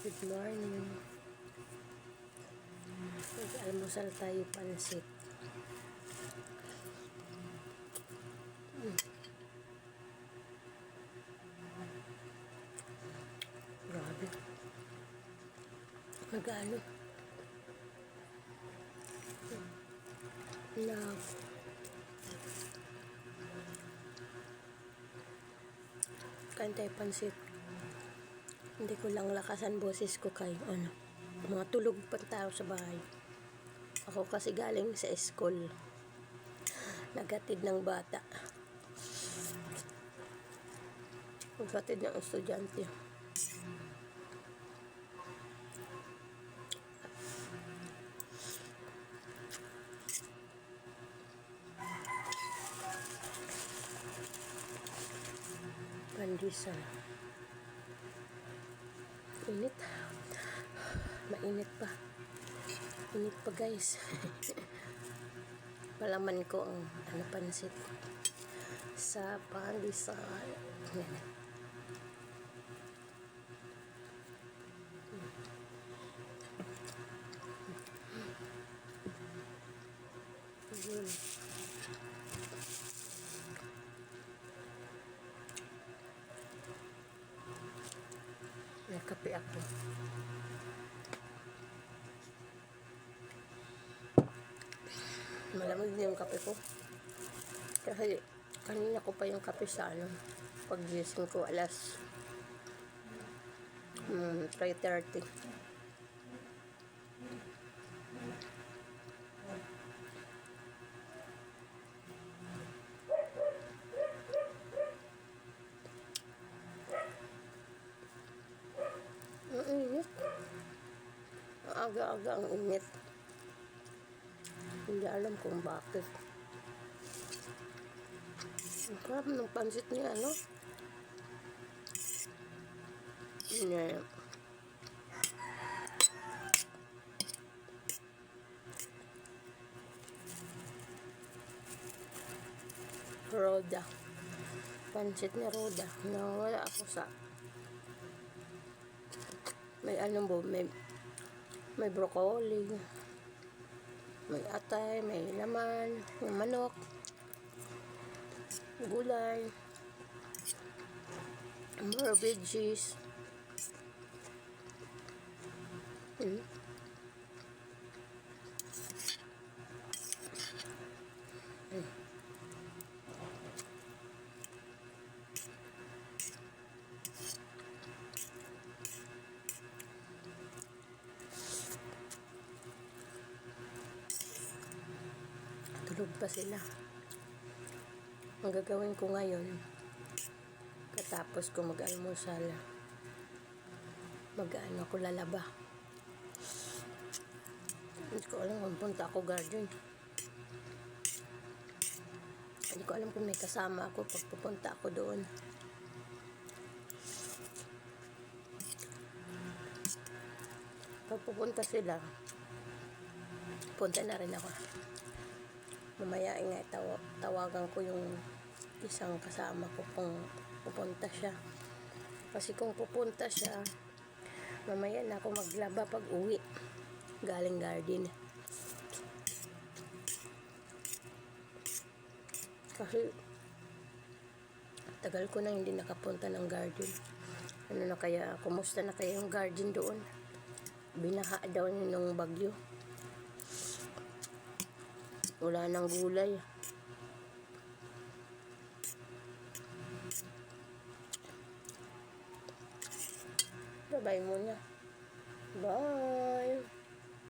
Good morning. Mag-almusal tayo pansit. Grabe. Magano. Love. Kain tayo pansit. Hindi ko lang lakasan boses ko kay mga tulog pa tao sa bahay. Ako kasi galing sa school. Nagatid ng bata. Nagatid ng estudyante. Pandesal. Init. Mainit pa. Init pa guys. Palaman ko ang pansit sa pandesal. Yan. Yun. May kape ako. Malamig din yung kape ko. Kasi kanina ko pa yung kape sa pag-gising ko alas 3:30. Ang init. Aga-aga ang init. Hindi alam kung bakit. Ang sarap ng pansit niya, Yan. Roda. Pansit ni Roda. Nawala ako sa may may broccoli, may atay, may laman, may manok, gulay, more veggies. Tulog pa sila. Ang gagawin ko ngayon, katapos ko mag-almusal, ako lalaba. Hindi ko alam kung punta ako garden. Hindi ko alam kung may kasama ako pag pupunta ako doon. Pag pupunta sila, punta na rin ako. Mamaya tawagan ko yung isang kasama ko kung pupunta siya. Kasi kung pupunta siya, mamaya na ako maglaba pag uwi galing garden. Kasi tagal ko na hindi nakapunta ng garden. Kumusta na kaya yung garden doon? Binaha daw nung bagyo. Wala nang gulay. Bye-bye muna. Bye!